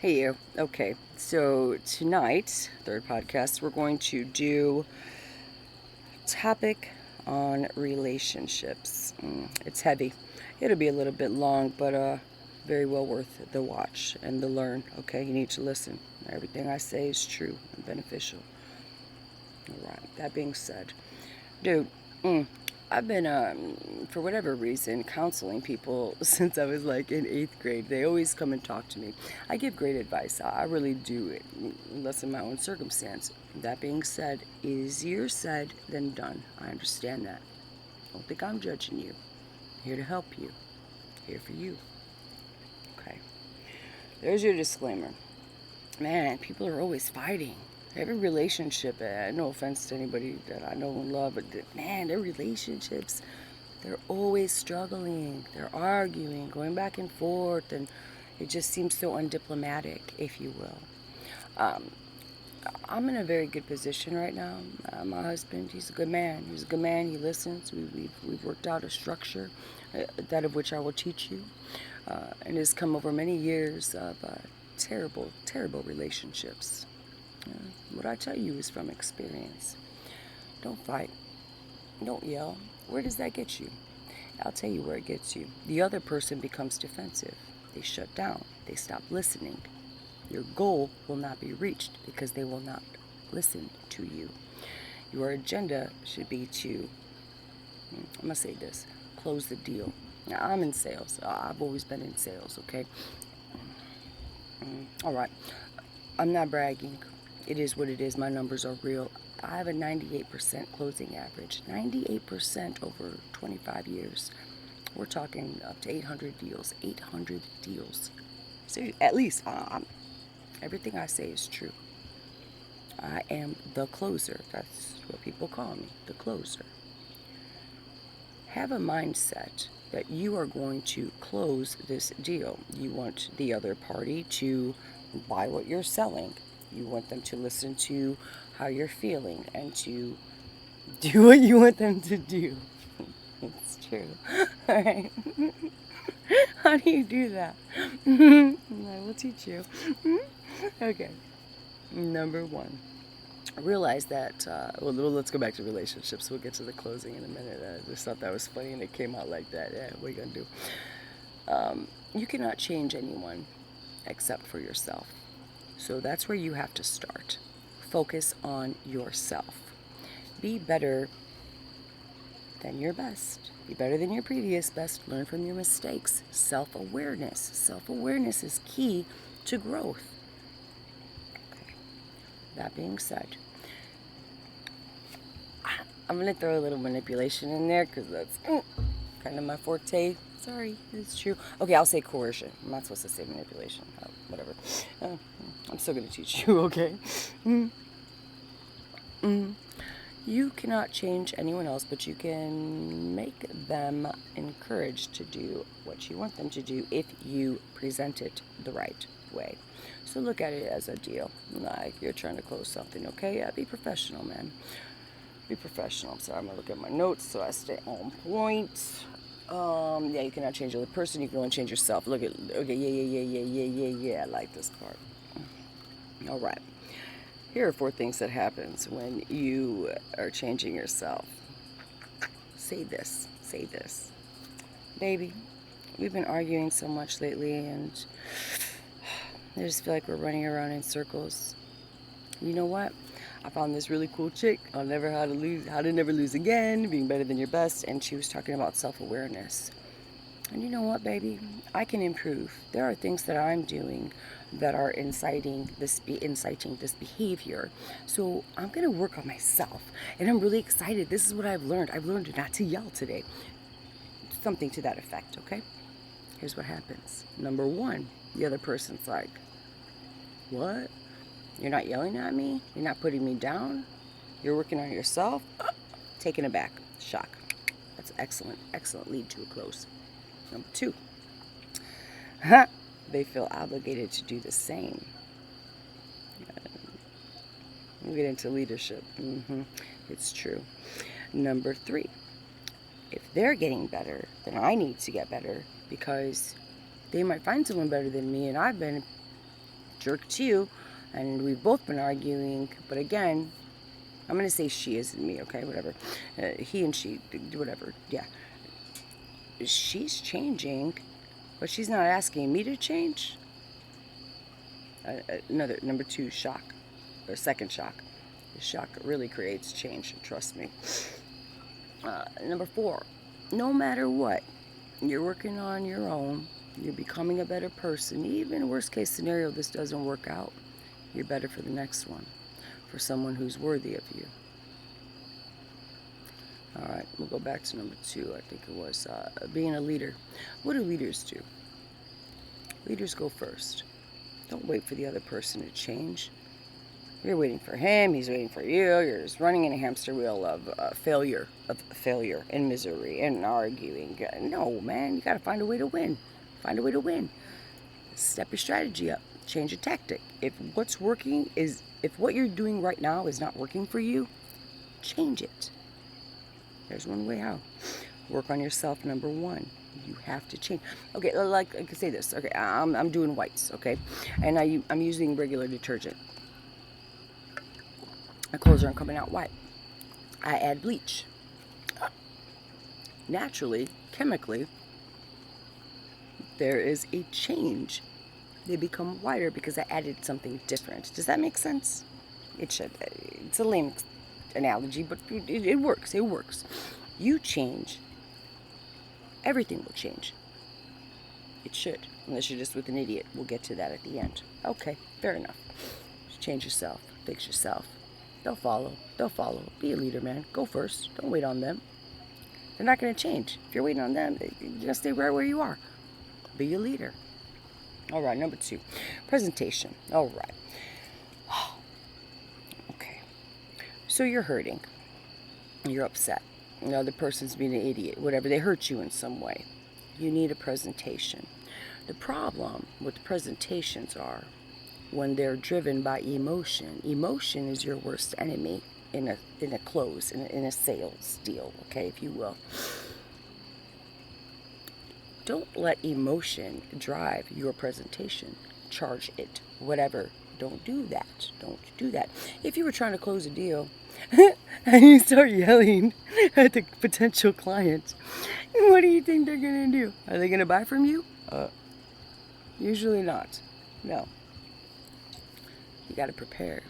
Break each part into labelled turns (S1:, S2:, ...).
S1: Hey you. Okay, so tonight, third podcast, we're going to do topic on relationships. It's heavy. It'll be a little bit long, but very well worth the watch and the learn. Okay, you need to listen. Everything I say is true and beneficial. All right. That being said, dude, I've been, for whatever reason, counseling people since I was like in 8th grade. They always come and talk to me. I give great advice. I really do it, unless in my own circumstance. That being said, easier said than done. I understand that. Don't think I'm judging you. I'm here to help you. Here for you. Okay. There's your disclaimer. Man, people are always fighting. Every relationship, no offense to anybody that I know and love, but man, their relationships, they're always struggling. They're arguing, going back and forth, and it just seems so undiplomatic, if you will. I'm in a very good position right now. My husband, he's a good man. He's a good man. He listens. We've worked out a structure, that of which I will teach you, and it's come over many years of terrible, terrible relationships. What I tell you is from experience. Don't fight. Don't yell. Where does that get you? I'll tell you where it gets you. The other person becomes defensive. They shut down. They stop listening. Your goal will not be reached because they will not listen to you. Your agenda should be to, I'm going to say this, close the deal. Now, I'm in sales. I've always been in sales, okay? All right. I'm not bragging. It is what it is. My numbers are real. I have a 98% closing average. 98% over 25 years. We're talking up to 800 deals. 800 deals. So at least everything I say is true. I am the closer. That's what people call me, the closer. Have a mindset that you are going to close this deal. You want the other party to buy what you're selling. You want them to listen to how you're feeling and to do what you want them to do. It's true. All right. How do you do that? I will teach you. Okay. Number one. Realize that, let's go back to relationships. We'll get to the closing in a minute. I just thought that was funny and it came out like that. Yeah, what are you going to do? You cannot change anyone except for yourself. So that's where you have to start. Focus on yourself. Be better than your best. Be better than your previous best. Learn from your mistakes. Self-awareness. Self-awareness is key to growth. Okay. That being said, I'm going to throw a little manipulation in there because that's kind of my forte. Sorry, it's true. Okay, I'll say coercion. I'm not supposed to say manipulation. Whatever. I'm still going to teach you, okay? You cannot change anyone else, but you can make them encouraged to do what you want them to do if you present it the right way. So look at it as a deal. Like you're trying to close something, okay? Yeah, be professional, man. Be professional. So I'm going to look at my notes so I stay on point. Yeah, you cannot change the other person. You can only change yourself. Look at, okay, yeah. I like this part. All right. Here are 4 things that happens when you are changing yourself. Say this. Baby, we've been arguing so much lately and I just feel like we're running around in circles. You know what? I found this really cool chick on How to Never Lose Again, Being Better Than Your Best, and she was talking about self-awareness. And you know what, baby? I can improve. There are things that I'm doing that are inciting this behavior. So I'm going to work on myself. And I'm really excited. This is what I've learned. I've learned not to yell today. Something to that effect, okay? Here's what happens. Number 1, the other person's like, what? You're not yelling at me? You're not putting me down? You're working on yourself? Taken aback. Shock. That's excellent. Excellent lead to a close. Number 2, they feel obligated to do the same. We'll get into leadership. It's true. Number 3, if they're getting better, then I need to get better because they might find someone better than me and I've been jerk to you, and we've both been arguing, but again, I'm going to say she isn't me, okay, whatever. He and she, whatever, yeah. She's changing, but she's not asking me to change. Another, number 2, shock, or second shock. The shock really creates change, trust me. Number 4, no matter what, you're working on your own. You're becoming a better person. Even worst case scenario, this doesn't work out. You're better for the next one, for someone who's worthy of you. All right, we'll go back to number 2. I think it was being a leader. What do leaders do? Leaders go first. Don't wait for the other person to change. You're waiting for him, he's waiting for you. You're just running in a hamster wheel of failure and misery and arguing. No, man, you got to find a way to win. Find a way to win. Step your strategy up. Change your tactic. If what you're doing right now is not working for you, change it. There's one way how. Work on yourself, number 1. You have to change. Okay, like I could say this. Okay, I'm doing whites, okay? And I'm using regular detergent. My clothes aren't coming out white. I add bleach. Naturally, chemically, there is a change. They become whiter because I added something different. Does that make sense? It should. It's a lame analogy, but it works. It works. You change, everything will change. It should, unless you're just with an idiot. We'll get to that at the end. Okay, fair enough. Just change yourself. Fix yourself. They'll follow. They'll follow. Be a leader, man. Go first. Don't wait on them. They're not going to change. If you're waiting on them, you're going to stay right where you are. Be a leader. All right, number 2, presentation. All right. Okay. So you're hurting. You're upset. The other person's being an idiot. Whatever. They hurt you in some way. You need a presentation. The problem with the presentations are when they're driven by emotion. Emotion is your worst enemy in a close, in a sales deal, okay, if you will. Don't let emotion drive your presentation. Charge it, whatever. Don't do that. Don't do that. If you were trying to close a deal and you start yelling at the potential client, what do you think they're going to do? Are they going to buy from you? Usually not. No. You got to prepare.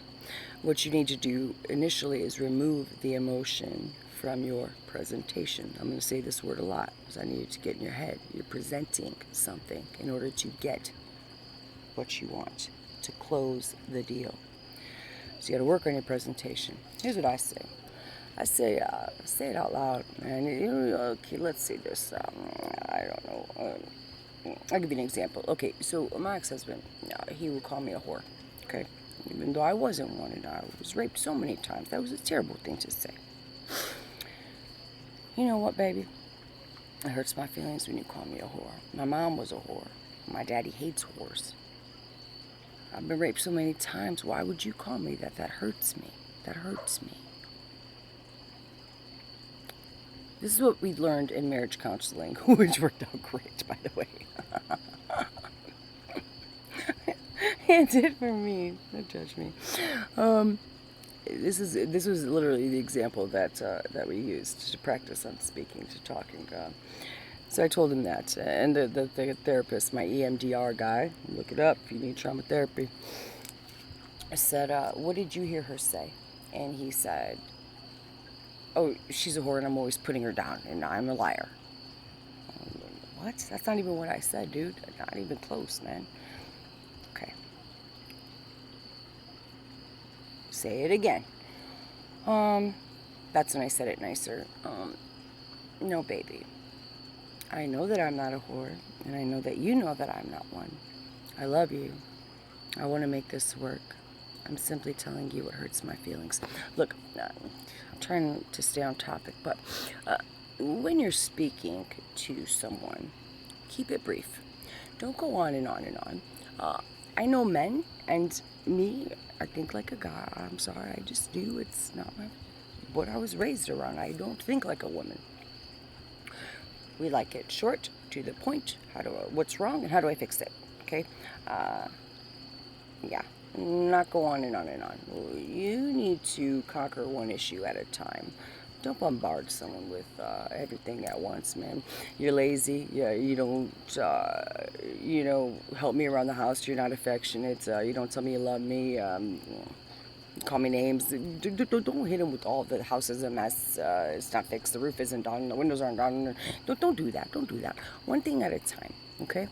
S1: What you need to do initially is remove the emotion from your presentation. I'm going to say this word a lot because I need it to get in your head. You're presenting something in order to get what you want, to close the deal. So you got to work on your presentation. Here's what I say. I say it out loud. And okay, let's see this. I don't know. I'll give you an example. Okay, so my ex-husband, he would call me a whore. Okay, even though I wasn't one, and I was raped so many times. That was a terrible thing to say. You know what, baby? It hurts my feelings when you call me a whore. My mom was a whore. My daddy hates whores. I've been raped so many times. Why would you call me that? That hurts me. That hurts me. This is what we learned in marriage counseling, which worked out great, by the way. It did for me. Don't judge me. This was literally the example that we used to practice on speaking, to talking. So I told him that, and the therapist, my EMDR guy, look it up if you need trauma therapy. I said, "What did you hear her say?" And he said, "Oh, she's a whore, and I'm always putting her down, and I'm a liar." What? That's not even what I said, dude. Not even close, man. Okay. Say it again. That's when I said it nicer. No, baby. I know that I'm not a whore, and I know that you know that I'm not one. I love you. I want to make this work. I'm simply telling you what hurts my feelings. Look, I'm trying to stay on topic, but when you're speaking to someone, keep it brief. Don't go on and on and on. I know men, and me, I think like a guy. I'm sorry, I just do. It's not what I was raised around. I don't think like a woman. We like it short, to the point. What's wrong, and how do I fix it? Okay. Yeah, not go on and on and on. You need to conquer one issue at a time. Don't bombard someone with everything at once, man. You're lazy. Yeah, you don't, help me around the house. You're not affectionate. You don't tell me you love me. Call me names. Don't hit him with all the house is a mess. It's not fixed. The roof isn't done. The windows aren't done. Don't do that. Don't do that. One thing at a time. Okay.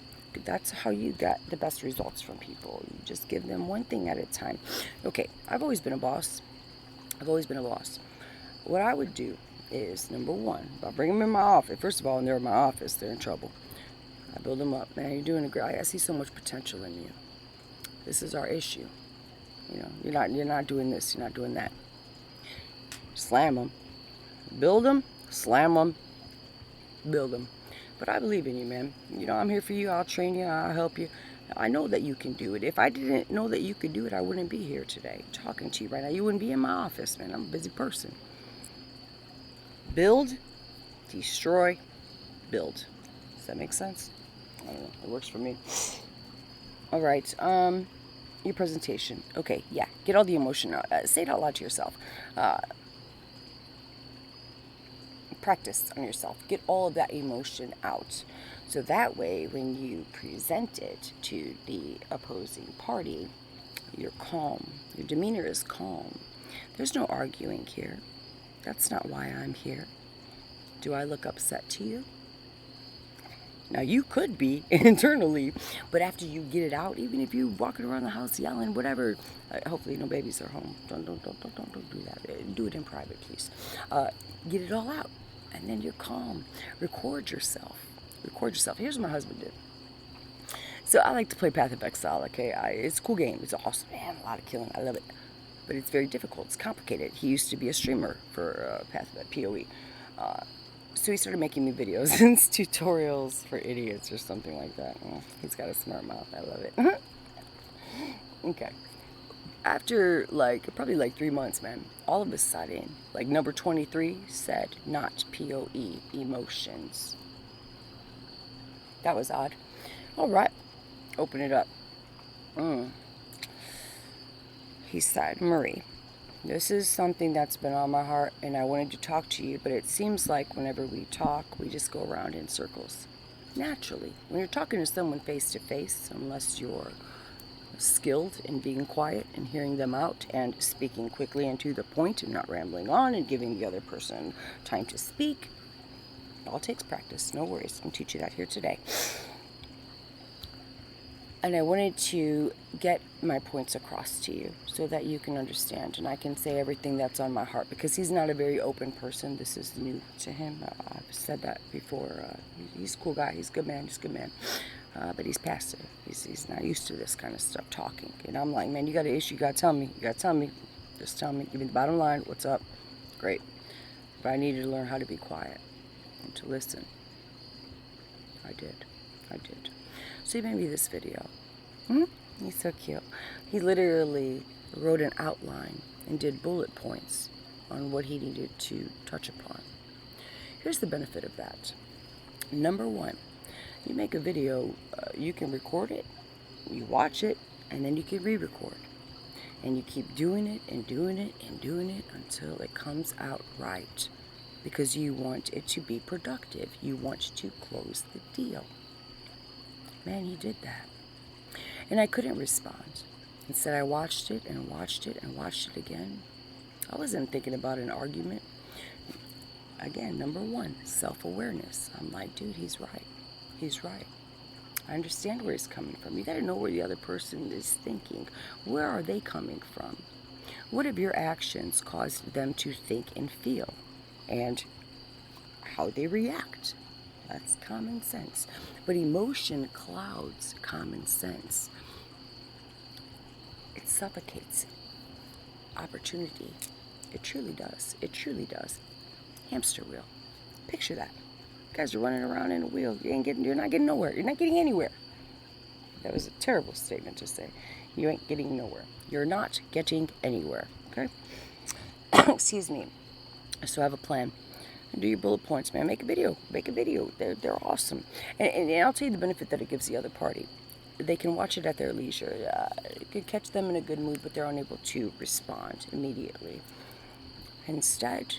S1: That's how you get the best results from people. You just give them one thing at a time. Okay. I've always been a boss. I've always been a boss. What I would do is, number one, I'll bring them in my office. First of all, when they're in my office, they're in trouble. I build them up. Man, you're doing a great. I see so much potential in you. This is our issue. You're not doing this, you're not doing that. Slam them. Build them, slam them, build them. But I believe in you, man. I'm here for you. I'll train you. I'll help you. I know that you can do it. If I didn't know that you could do it, I wouldn't be here today talking to you right now. You wouldn't be in my office, man. I'm a busy person. Build, destroy, build. Does that make sense? I don't know. It works for me. All right. Your presentation. Okay, yeah. Get all the emotion out. Say it out loud to yourself. Practice on yourself. Get all of that emotion out. So that way, when you present it to the opposing party, you're calm. Your demeanor is calm. There's no arguing here. That's not why I'm here. Do I look upset to you? Now, you could be internally, but after you get it out, even if you're walking around the house yelling, whatever, hopefully no babies are home. Don't do that. Do it in private, please. Get it all out, and then you're calm. Record yourself. Here's what my husband did. So I like to play Path of Exile, okay? It's a cool game. It's awesome. Man, a lot of killing. I love it. But it's very difficult. It's complicated. He used to be a streamer for Path of PoE. So he started making me videos and tutorials for idiots or something like that. He's got a smart mouth. I love it. Okay. After probably 3 months, man, all of a sudden, number 23 said not POE, emotions. That was odd. All right. Open it up. He said, Marie, this is something that's been on my heart, and I wanted to talk to you, but it seems like whenever we talk, we just go around in circles. Naturally, when you're talking to someone face to face, unless you're skilled in being quiet and hearing them out and speaking quickly and to the point and not rambling on and giving the other person time to speak, it all takes practice. No worries. I'm teaching that here today. And I wanted to get my points across to you so that you can understand and I can say everything that's on my heart, because he's not a very open person. This is new to him. I've said that before. He's a cool guy. He's a good man. But he's passive. He's not used to this kind of stuff, talking. And I'm like, man, you got an issue. You got to tell me. Just tell me. Give me the bottom line. What's up? Great. But I needed to learn how to be quiet and to listen. I did. So he made me this video. He's so cute. He literally wrote an outline and did bullet points on what he needed to touch upon. Here's the benefit of that. Number one, you make a video, you can record it, you watch it, and then you can re-record. And you keep doing it and doing it and doing it until it comes out right. Because you want it to be productive. You want to close the deal. Man, he did that. And I couldn't respond. Instead, I watched it and watched it and watched it again. I wasn't thinking about an argument. Again, number one, self-awareness. I'm like, dude, he's right. I understand where he's coming from. You got to know where the other person is thinking. Where are they coming from? What have your actions caused them to think and feel? And how they react. That's common sense. But emotion clouds common sense. It suffocates opportunity. It truly does. Hamster wheel. Picture that. You guys are running around in a wheel. You're not getting nowhere. You're not getting anywhere. That was a terrible statement to say. You ain't getting nowhere. You're not getting anywhere. Okay? Excuse me. So I have a plan. Do your bullet points, man. Make a video. They're awesome. And I'll tell you the benefit that it gives the other party. they can watch it at their leisure. It could catch them in a good mood, but they're unable to respond immediately. Instead,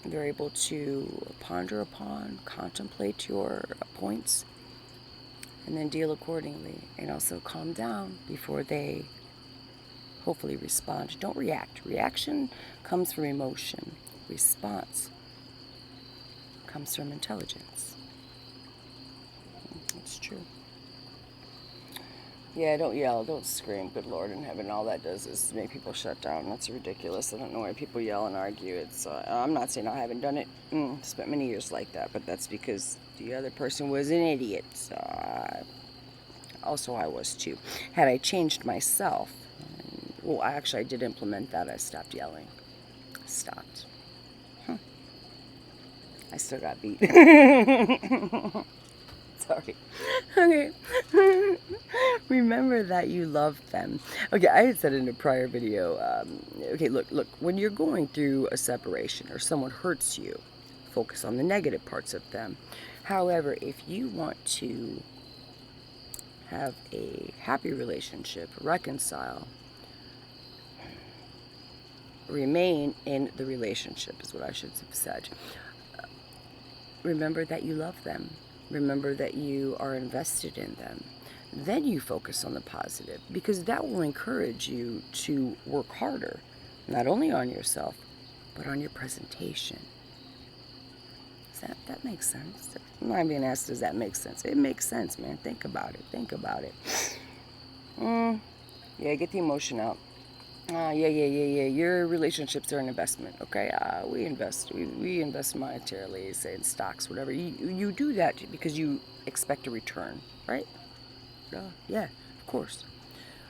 S1: they're able to ponder upon, contemplate your points, and then deal accordingly. And also calm down before they hopefully respond. Don't react. Reaction comes from emotion. Response comes from intelligence. It's true. Yeah, don't yell, don't scream. Good Lord in heaven, all that does is make people shut down. That's ridiculous. I don't know why people yell and argue. It's I'm not saying I haven't done it. Spent many years like that, but that's because the other person was an idiot. Also, I was too. Had I changed myself, well, I did implement that. I stopped yelling. Stopped. I still got beat. Sorry. Okay. Remember that you love them. Okay, I had said in a prior video, okay, look, when you're going through a separation or someone hurts you, focus on the negative parts of them. However, if you want to have a happy relationship, reconcile, remain in the relationship is what I should have said. Remember that you love them. Remember that you are invested in them. Then you focus on the positive, because that will encourage you to work harder, not only on yourself, but on your presentation. Does that make sense? I'm not being asked, does that make sense? It makes sense, man. Think about it. Think about it. Yeah, get the emotion out. Yeah. Your relationships are an investment, okay? We invest monetarily, say in stocks, whatever. You do that because you expect a return, right? Yeah, of course.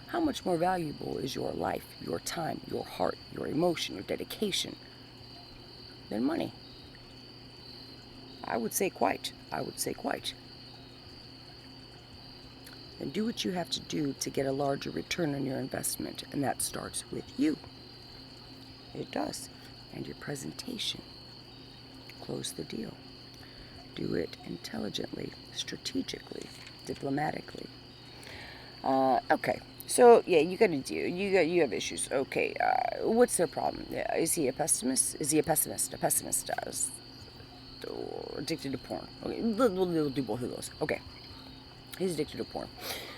S1: How much more valuable is your life, your time, your heart, your emotion, your dedication than money? I would say quite. And do what you have to do to get a larger return on your investment, and that starts with you. It does. And your presentation. Close the deal. Do it intelligently, strategically, diplomatically. Okay. So yeah, you have issues. Okay. What's their problem? Is he a pessimist? Is he a pessimist? A pessimist does. Addicted to porn. Okay, we'll do both of those. Okay. He's addicted to porn.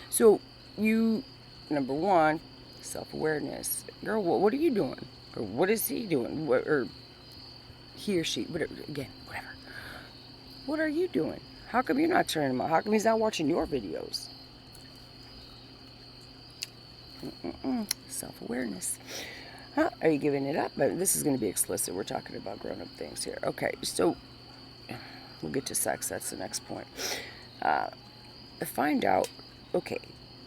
S1: So you, number one, self-awareness. Girl, what are you doing? Or what is he doing? Or he or she, whatever. Again, whatever. What are you doing? How come you're not turning him on? How come he's not watching your videos? Self-awareness. Huh? Are you giving it up? But this is going to be explicit. We're talking about grown-up things here. Okay, so we'll get to sex. That's the next point. Find out, okay,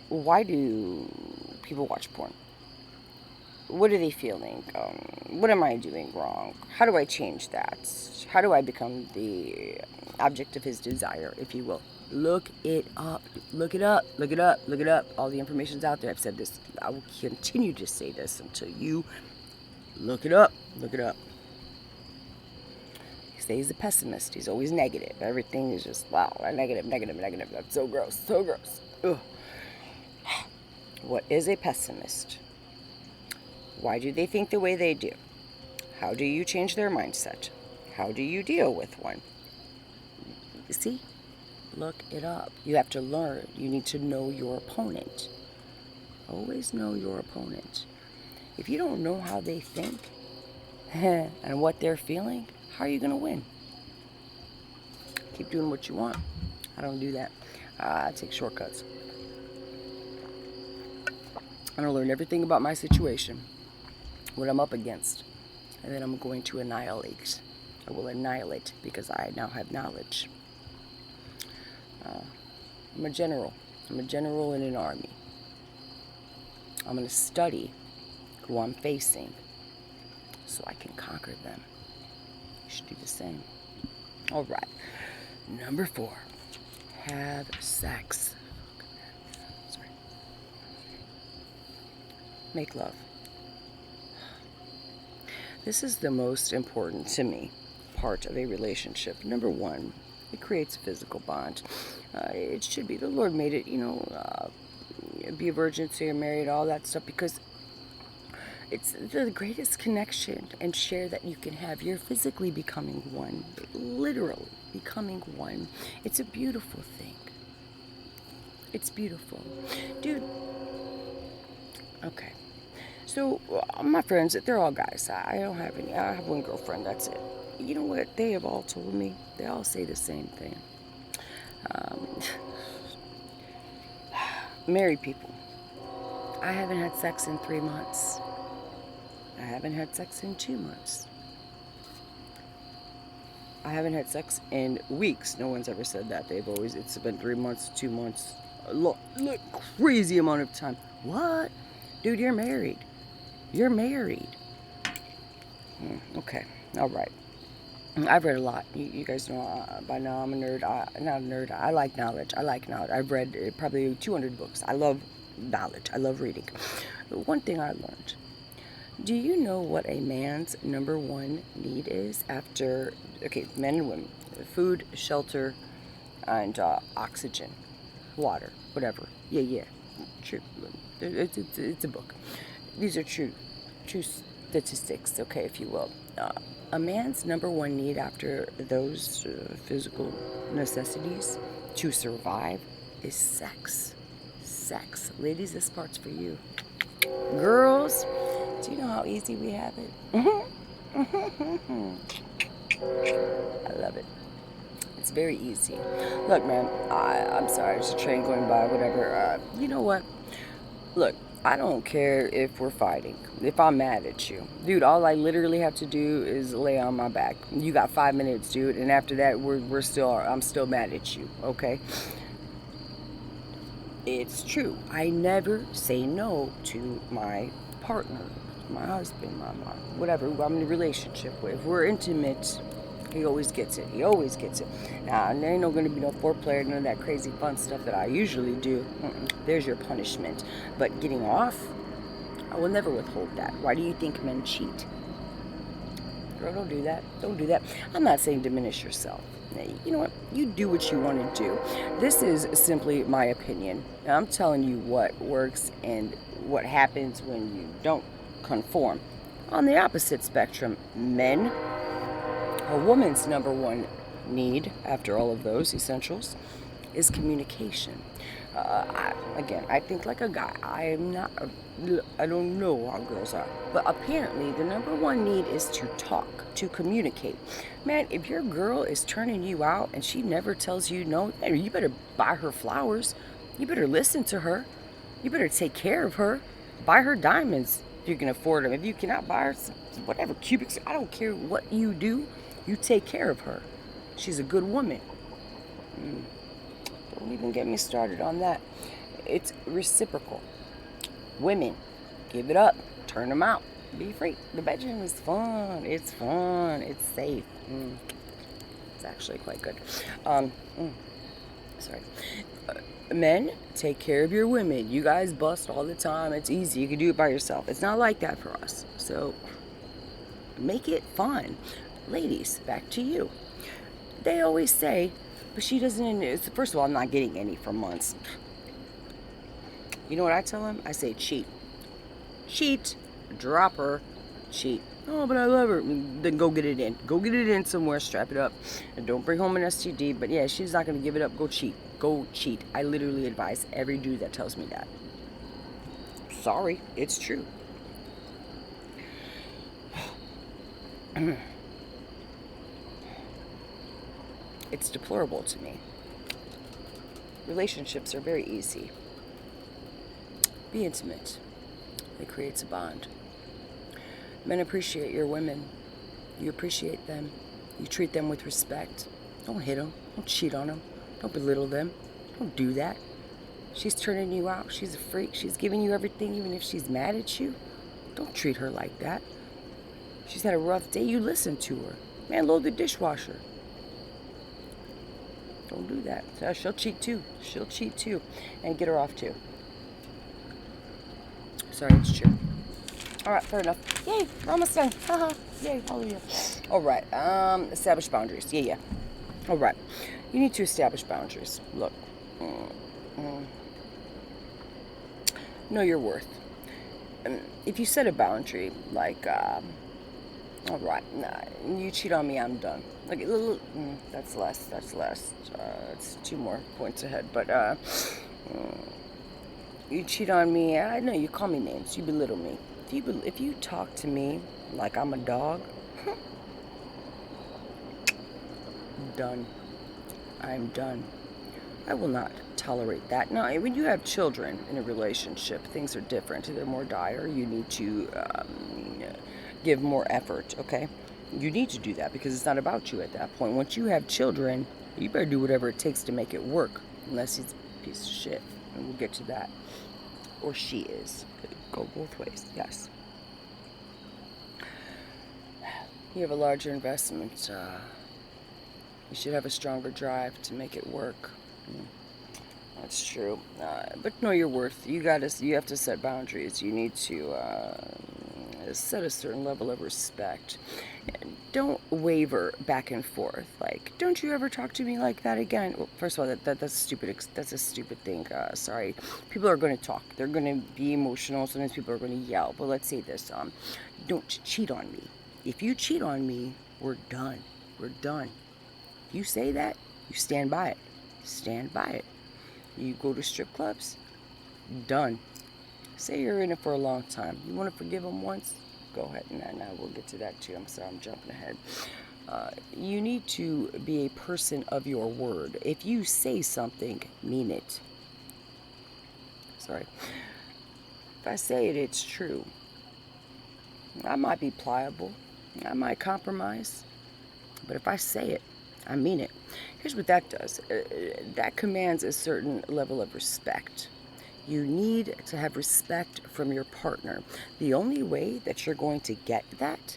S1: why do people watch porn? What are they feeling? What am I doing wrong? How do I change that? How do I become the object of his desire, if you will? Look it up. Look it up. Look it up. Look it up. All the information's out there. I've said this. I will continue to say this until you look it up. Look it up. He says he's a pessimist. He's always negative. Everything is just, wow, negative. That's so gross. So gross. Ugh. What is a pessimist? Why do they think the way they do? How do you change their mindset? How do you deal with one? See? Look it up. You have to learn. You need to know your opponent. Always know your opponent. If you don't know how they think and what they're feeling, how are you going to win? Keep doing what you want. I don't do that. I take shortcuts. I'm going to learn everything about my situation, what I'm up against, and then I'm going to annihilate. I will annihilate because I now have knowledge. I'm a general. I'm a general in an army. I'm going to study who I'm facing so I can conquer them. You should do the same. All right. Number 4. Have sex. Sorry. Make love. This is the most important to me part of a relationship. Number 1, it creates a physical bond. It should be. The Lord made it, be a virgin till you're married, all that stuff, because it's the greatest connection and share that you can have. You're physically becoming one, literally becoming one. It's a beautiful thing. It's beautiful. Dude, okay. So, my friends, they're all guys. I don't have any. I have one girlfriend, that's it. You know what? They have all told me, they all say the same thing. Married people. I haven't had sex in 3 months. I haven't had sex in 2 months. I haven't had sex in weeks. No one's ever said that. It's been 3 months, 2 months. Crazy amount of time. What? Dude, you're married. You're married. Okay. All right. I've read a lot. You guys know by now I'm a nerd. Not a nerd. I like knowledge. I've read probably 200 books. I love knowledge. I love reading. But one thing I learned. Do you know what a man's number one need is after, men and women, food, shelter, and oxygen, water, whatever. Yeah, true. It's a book. These are true statistics, if you will. A man's number one need after those physical necessities to survive is sex. Sex. Ladies, this part's for you. Girls, do you know how easy we have it? I love it. It's very easy. Look, man, I'm sorry, there's a train going by, whatever. You know what? Look, I don't care if we're fighting, if I'm mad at you. Dude, all I literally have to do is lay on my back. You got 5 minutes, dude, and after that, I'm still mad at you, okay? It's true. I never say no to my partner, my husband, my whatever, who I'm in a relationship with. If we're intimate, he always gets it. Now, there ain't gonna be no foreplay or none of that crazy fun stuff that I usually do. There's your punishment. But getting off, I will never withhold that. Why do you think men cheat? Girl, don't do that. Don't do that. I'm not saying diminish yourself. You know what? You do what you want to do. This is simply my opinion. I'm telling you what works and what happens when you don't conform. On the opposite spectrum, men, a woman's number one need, after all of those essentials, is communication. I think like a guy. I don't know how girls are. But apparently, the number one need is to talk, to communicate. Man, if your girl is turning you out and she never tells you no, you better buy her flowers. You better listen to her. You better take care of her. Buy her diamonds if you can afford them. If you cannot buy her whatever, cubics, I don't care what you do. You take care of her. She's a good woman. Don't even get me started on that. It's reciprocal. Women, give it up. Turn them out. Be free. The bedroom is fun. It's fun. It's safe. It's actually quite good. Sorry. Men, take care of your women. You guys bust all the time. It's easy. You can do it by yourself. It's not like that for us. So, make it fun. Ladies, back to you. They always say, but she doesn't. First of all, I'm not getting any for months. You know what I tell them? I say cheat. Cheat. Drop her. Cheat. Oh, but I love her. Then go get it in. Go get it in somewhere. Strap it up. And don't bring home an STD. But yeah, she's not going to give it up. Go cheat. Go cheat. I literally advise every dude that tells me that. Sorry. It's true. It's deplorable to me. Relationships are very easy. Be intimate. It creates a bond. Men appreciate your women. You appreciate them. You treat them with respect. Don't hit them. Don't cheat on them. Don't belittle them. Don't do that. She's turning you out. She's a freak. She's giving you everything even if she's mad at you. Don't treat her like that. She's had a rough day. You listen to her. Man, load the dishwasher. Don't do that. She'll cheat too. She'll cheat too. And get her off too. Sorry, it's true. Alright, fair enough. Yay, we're almost done. Haha. Yay, hallelujah. Alright, establish boundaries. Yeah. Alright. You need to establish boundaries. Look. Know your worth. If you set a boundary, like, all right, nah, you cheat on me, I'm done. Like, that's less. It's 2 more points ahead. But you cheat on me. I know you call me names. You belittle me. If you talk to me like I'm a dog, done. I'm done. I will not tolerate that. Now, when you have children in a relationship, things are different. They're more dire. You need to give more effort, okay? You need to do that because it's not about you at that point. Once you have children, you better do whatever it takes to make it work, unless he's a piece of shit. And we'll get to that. Or she is. Go both ways, yes. You have a larger investment. You should have a stronger drive to make it work. That's true. But know your worth. You have to set boundaries. You need to set a certain level of respect. Don't waver back and forth. Like, don't you ever talk to me like that again? Well, first of all, that's stupid. That's a stupid thing. Sorry. People are going to talk. They're going to be emotional. Sometimes people are going to yell. But let's say this. Don't cheat on me. If you cheat on me, we're done. We're done. If you say that, you stand by it. Stand by it. You go to strip clubs, done. Say you're in it for a long time. You want to forgive them once? Go ahead. Now we'll get to that too. I'm sorry, I'm jumping ahead. You need to be a person of your word. If you say something, mean it. Sorry. If I say it, it's true. I might be pliable. I might compromise. But if I say it, I mean it. Here's what that does. That commands a certain level of respect. You need to have respect from your partner. The only way that you're going to get that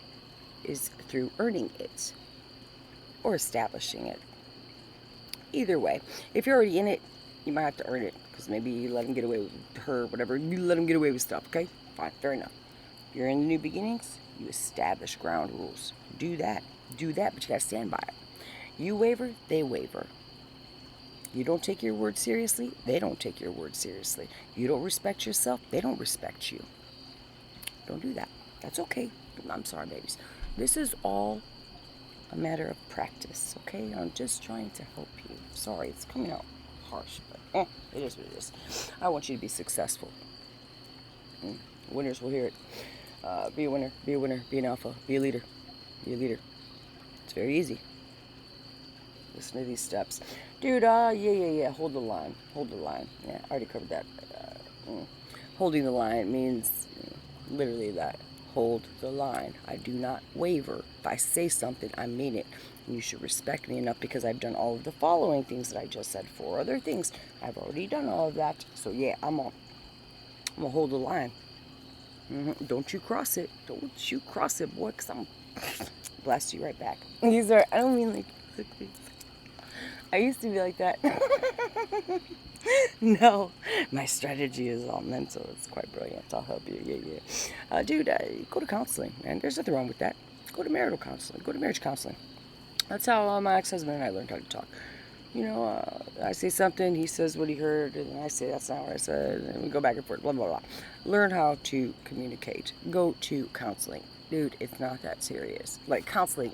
S1: is through earning it or establishing it. Either way, if you're already in it, you might have to earn it because maybe you let him get away with her, whatever. You let him get away with stuff, okay? Fine, fair enough. If you're in the new beginnings, you establish ground rules. Do that, but you gotta stand by it. You waver, they waver. You don't take your word seriously, they don't take your word seriously. You don't respect yourself, they don't respect you. Don't do that. That's okay. I'm sorry, babies. This is all a matter of practice, okay? I'm just trying to help you. Sorry, it's coming out harsh, but it is what it is. I want you to be successful. Winners will hear it. Be a winner, be an alpha, be a leader. Be a leader. It's very easy. Listen to these steps. Dude, yeah. Hold the line. Yeah, I already covered that. Holding the line means literally that. Hold the line. I do not waver. If I say something, I mean it. And you should respect me enough because I've done all of the following things that I just said. 4 other things. I've already done all of that. So yeah, I'm gonna hold the line. Don't you cross it. Don't you cross it, boy, because I'm blast you right back. I don't mean like I used to be like that. No, my strategy is all mental. It's quite brilliant. I'll help you. Yeah. Dude, go to counseling, man. There's nothing wrong with that. Go to marital counseling. Go to marriage counseling. That's how my ex-husband and I learned how to talk. I say something, he says what he heard, and I say that's not what I said, and we go back and forth, blah, blah, blah. Learn how to communicate. Go to counseling. Dude, it's not that serious. Like, counseling,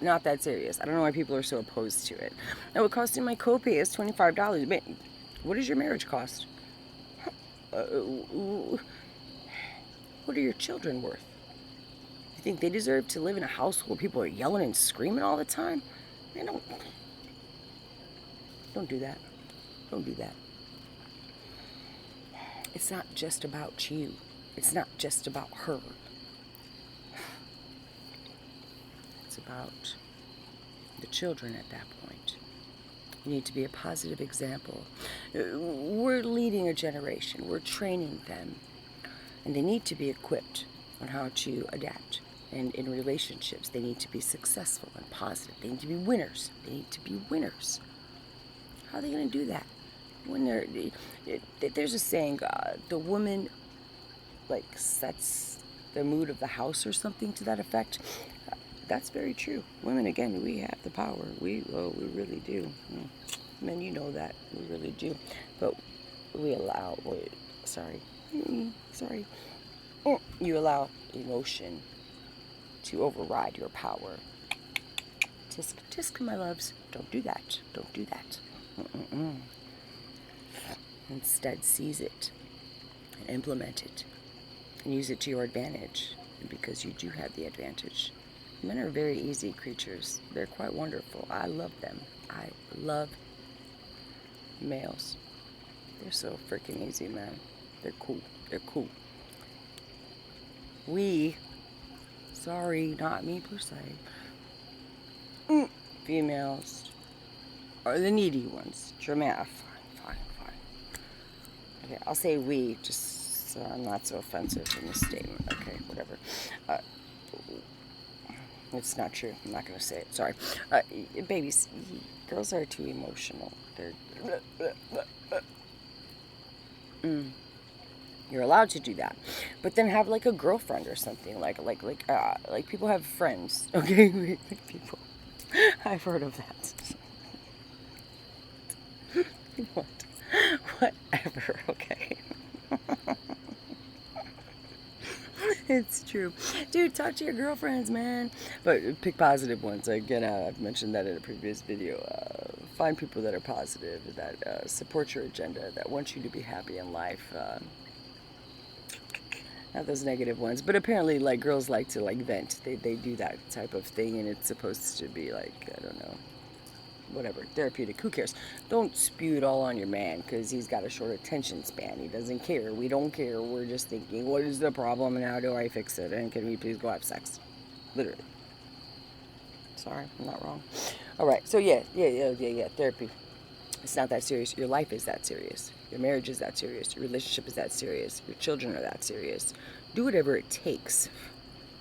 S1: not that serious. I don't know why people are so opposed to it. Now, what costing my copay is $25. Man, what does your marriage cost? What are your children worth? You think they deserve to live in a house where people are yelling and screaming all the time? Man, don't do that. Don't do that. It's not just about you. It's not just about her. It's about the children at that point. You need to be a positive example. We're leading a generation. We're training them. And they need to be equipped on how to adapt. And in relationships, they need to be successful and positive. They need to be winners. How are they going to do that? When there's a saying, the woman sets the mood of the house or something to that effect. That's very true. Women, again, we have the power. We really do. Men, you know that. We really do. But we allow, Sorry. You allow emotion to override your power. Tisk, tisk, my loves. Don't do that. Don't do that. Instead, seize it and implement it and use it to your advantage, because you do have the advantage. Men are very easy creatures. They're quite wonderful. I love them. I love males. They're so freaking easy, man. They're cool. They're cool. Sorry, not me per se, females are the needy ones. Dramatic. Fine. Okay, I'll say we, just so I'm not so offensive in this statement. Okay, whatever. It's not true. I'm not going to say it. Sorry. Babies, girls are too emotional. They're... You're allowed to do that, but then have like a girlfriend or something. Like people have friends. Okay, people. I've heard of that. Whatever. Okay. It's true. Dude, talk to your girlfriends, man. But pick positive ones. Again, I've mentioned that in a previous video. Find people that are positive, that support your agenda, that want you to be happy in life. Not those negative ones. But apparently, like, girls like to, like, vent. They do that type of thing, and it's supposed to be, like, I don't know, whatever, therapeutic. Who cares? Don't spew it all on your man, because he's got a short attention span. He doesn't care. We don't care. We're just thinking, what is the problem, and how do I fix it, and can we please go have sex? Literally. Sorry, I'm not wrong. All right, so yeah, therapy. It's not that serious. Your life is that serious. Your marriage is that serious. Your relationship is that serious. Your children are that serious. Do whatever it takes,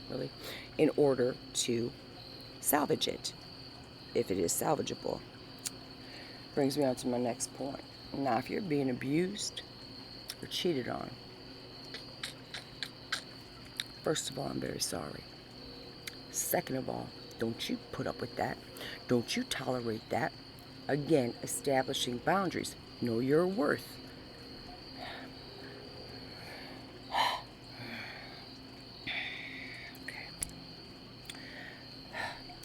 S1: really, in order to salvage it, if it is salvageable. Brings me on to my next point. Now, if you're being abused or cheated on, first of all, I'm very sorry. Second of all, don't you put up with that. Don't you tolerate that. Again, establishing boundaries. Know your worth. Okay.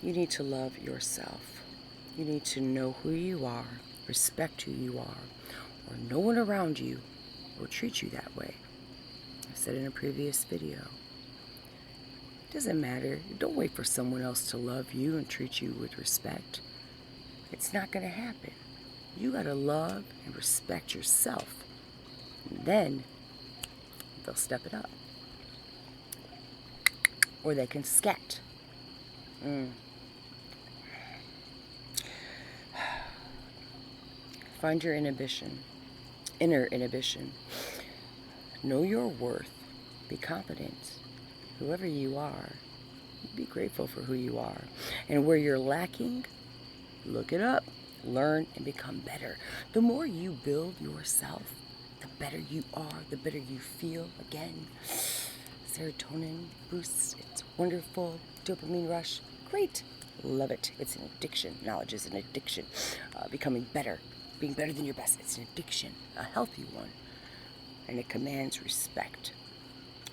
S1: You need to love yourself. You need to know who you are, respect who you are, or no one around you will treat you that way. I said in a previous video. It doesn't matter. Don't wait for someone else to love you and treat you with respect. It's not going to happen. You got to love and respect yourself. And then they'll step it up. Or they can scat. Find your inner inhibition. Know your worth. Be confident. Whoever you are, be grateful for who you are. And where you're lacking, look it up, learn, and become better. The more you build yourself, the better you are, the better you feel. Again, serotonin boosts. It's wonderful. Dopamine rush. Great. Love it. It's an addiction. Knowledge is an addiction. Becoming better. Being better than your best. It's an addiction. A healthy one. And it commands respect,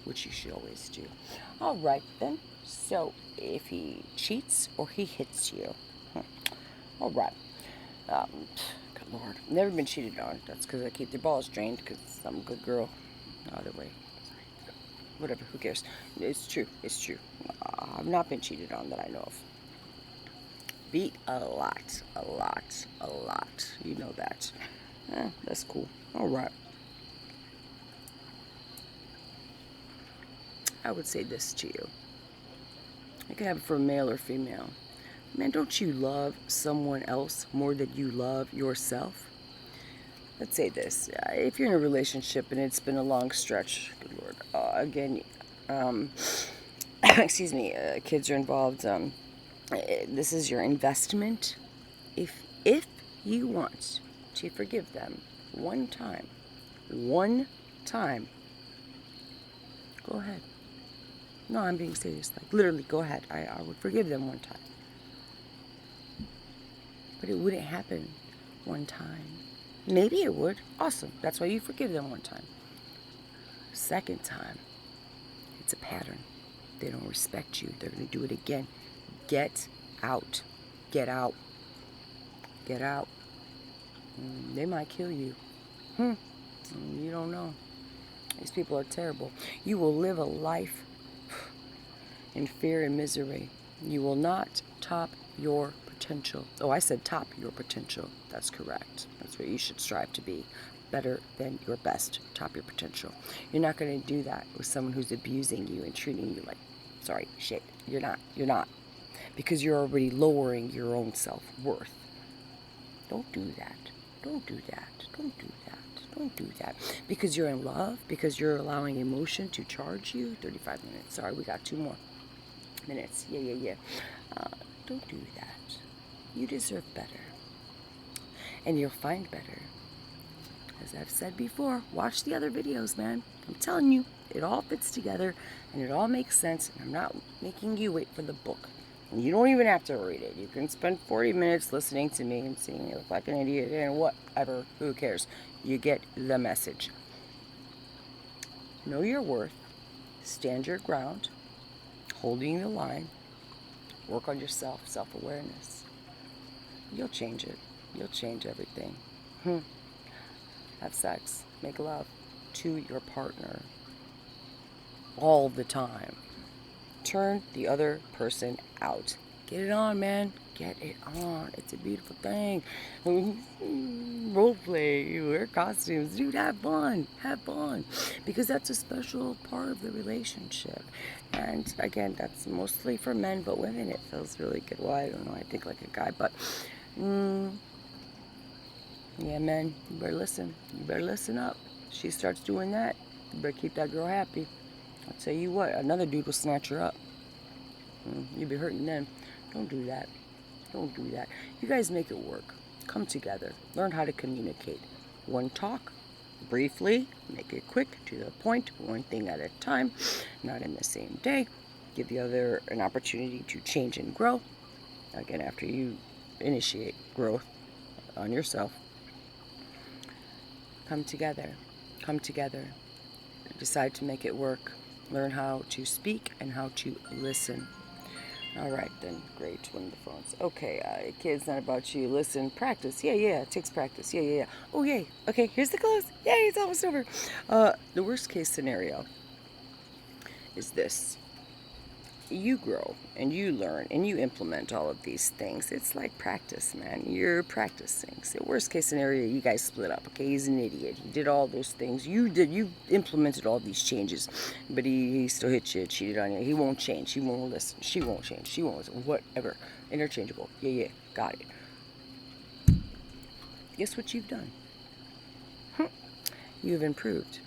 S1: which you should always do. All right, then. So, if he cheats or he hits you. All right. Good Lord. Never been cheated on. That's because I keep their balls drained, because I'm a good girl. Either way. Whatever, who cares? It's true. It's true. I've not been cheated on that I know of. Beat a lot. You know that. That's cool. All right. I would say this to you. You can have it for male or female. Man, don't you love someone else more than you love yourself? Let's say this. If you're in a relationship and it's been a long stretch, good Lord, again, excuse me, kids are involved, this is your investment. If you want to forgive them one time, go ahead. No, I'm being serious. Like, literally, go ahead. I would forgive them one time. But it wouldn't happen one time. Maybe it would. Awesome. That's why you forgive them one time. Second time, it's a pattern. They don't respect you. They're going to do it again. Get out. Get out. Get out. They might kill you. You don't know. These people are terrible. You will live a life in fear and misery. You will not top your potential. Oh, I said top your potential. That's correct. That's what you should strive to be. Better than your best. Top your potential. You're not going to do that with someone who's abusing you and treating you like, sorry, shit. You're not. You're not. Because you're already lowering your own self-worth. Don't do that. Don't do that. Don't do that. Don't do that. Because you're in love, because you're allowing emotion to charge you. 35 minutes. Sorry, we got 2 more minutes. Yeah. Don't do that. You deserve better. And you'll find better. As I've said before, watch the other videos, man. I'm telling you, it all fits together and it all makes sense. And I'm not making you wait for the book. And you don't even have to read it. You can spend 40 minutes listening to me and seeing me look like an idiot and whatever. Who cares? You get the message. Know your worth. Stand your ground. Holding the line. Work on yourself. Self-awareness. You'll change it. You'll change everything. Have sex. Make love to your partner. All the time. Turn the other person out. Get it on, man. Get it on. It's a beautiful thing. Role play, wear costumes. Dude, have fun. Have fun. Because that's a special part of the relationship. And again, that's mostly for men, but women, it feels really good. Well, I don't know. I think like a guy, but yeah, men, you better listen. You better listen up. She starts doing that. You better keep that girl happy. I'll tell you what, another dude will snatch her up. You'll be hurting them. Don't do that. Don't do that. You guys make it work. Come together. Learn how to communicate. One talk, briefly, make it quick, to the point, one thing at a time, not in the same day. Give the other an opportunity to change and grow. Again, after you initiate growth on yourself. Come together. Come together. Decide to make it work. Learn how to speak and how to listen. All right, then. Great. One of the phones. Okay, kids, not about you. Listen, practice. Yeah. It takes practice. Yeah. Oh, yay. Okay, here's the close. Yay, it's almost over. The worst case scenario is this. You grow and you learn and you implement all of these things. It's like practice, man. You're practicing. So worst case scenario, you guys split up. Okay, he's an idiot. He did all those things. You implemented all these changes, but he still hit you, cheated on you. He won't change. He won't listen. She won't change. She won't listen. Whatever. Interchangeable. Yeah. Got it. Guess what you've done? You have improved.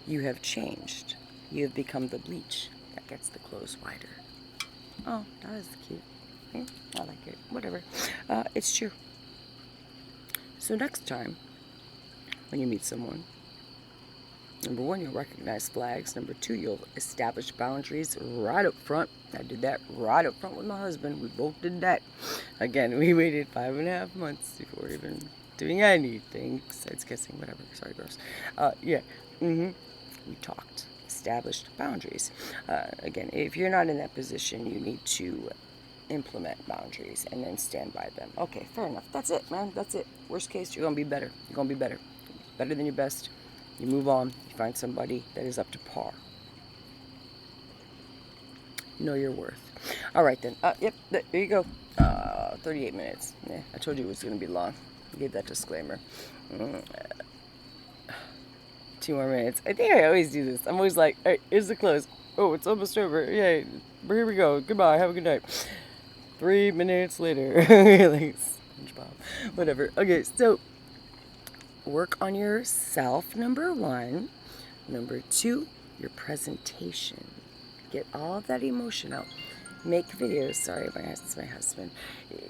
S1: You have changed. You have become the bleach that gets the clothes wider. Oh, that is cute. I like it. Whatever. It's true. So next time, when you meet someone, number 1, you'll recognize flags. Number 2, you'll establish boundaries right up front. I did that right up front with my husband. We both did that. Again, we waited 5.5 months before even doing anything besides kissing, whatever. Sorry, gross. We talked. Established boundaries. Again, if you're not in that position, you need to implement boundaries and then stand by them. Okay, fair enough. That's it, man. That's it. Worst case, you're going to be better. You're going to be better. Better than your best. You move on. You find somebody that is up to par. Know your worth. All right, then. Yep, there you go. 38 minutes. Yeah, I told you it was going to be long. I gave that disclaimer. 2 more minutes. I think I always do this. I'm always like, all right, here's the close. Oh, it's almost over. Yay. Here we go. Goodbye. Have a good night. 3 minutes later. Like SpongeBob. Whatever. Okay, so work on yourself, number 1. Number 2, your presentation. Get all of that emotion out. Make videos. Sorry, that's my husband.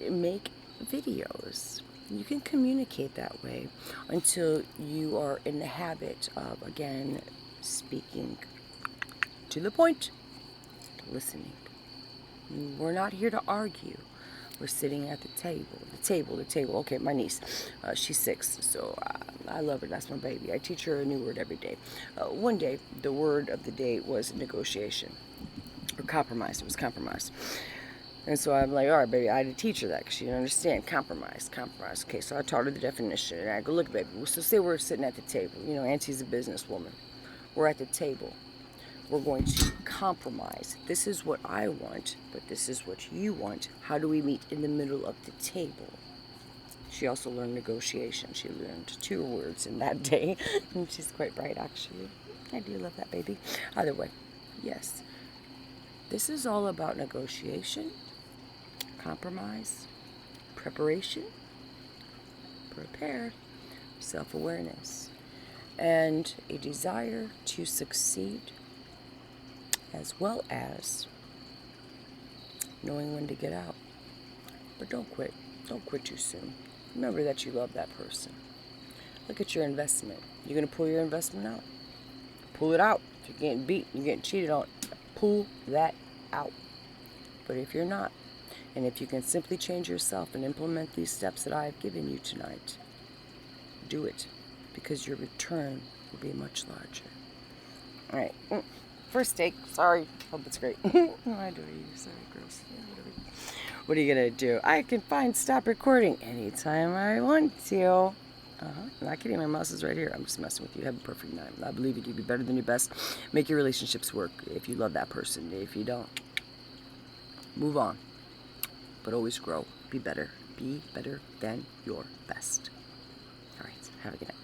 S1: Make videos. You can communicate that way until you are in the habit of, again, speaking to the point, listening. We're not here to argue. We're sitting at the table. The table. Okay, my niece, she's 6, so I love her. That's my baby. I teach her a new word every day. One day, the word of the day was negotiation, or compromise. It was compromise. And so I'm like, all right, baby, I had to teach her that because she didn't understand. Compromise. Okay, so I taught her the definition. And I go, look, baby, so say we're sitting at the table. You know, Auntie's a businesswoman. We're at the table. We're going to compromise. This is what I want, but this is what you want. How do we meet in the middle of the table? She also learned negotiation. She learned 2 words in that day. And she's quite bright, actually. I do love that baby. Either way, yes. This is all about negotiation, compromise, preparation, prepare, self-awareness, and a desire to succeed, as well as knowing when to get out. But don't quit. Don't quit too soon. Remember that you love that person. Look at your investment. You're going to pull your investment out. Pull it out. If you're getting beat, you're getting cheated on, pull that out. But if you're not, and if you can simply change yourself and implement these steps that I have given you tonight, do it, because your return will be much larger. All right. First take. Sorry. Hope it's great. I do you. Sorry, gross. What are you going to do? I can stop recording anytime I want to. Not kidding. My mouse is right here. I'm just messing with you. Have a perfect night. I believe you can be better than your best. Make your relationships work if you love that person. If you don't, move on. But always grow. Be better. Be better than your best. All right. Have a good night.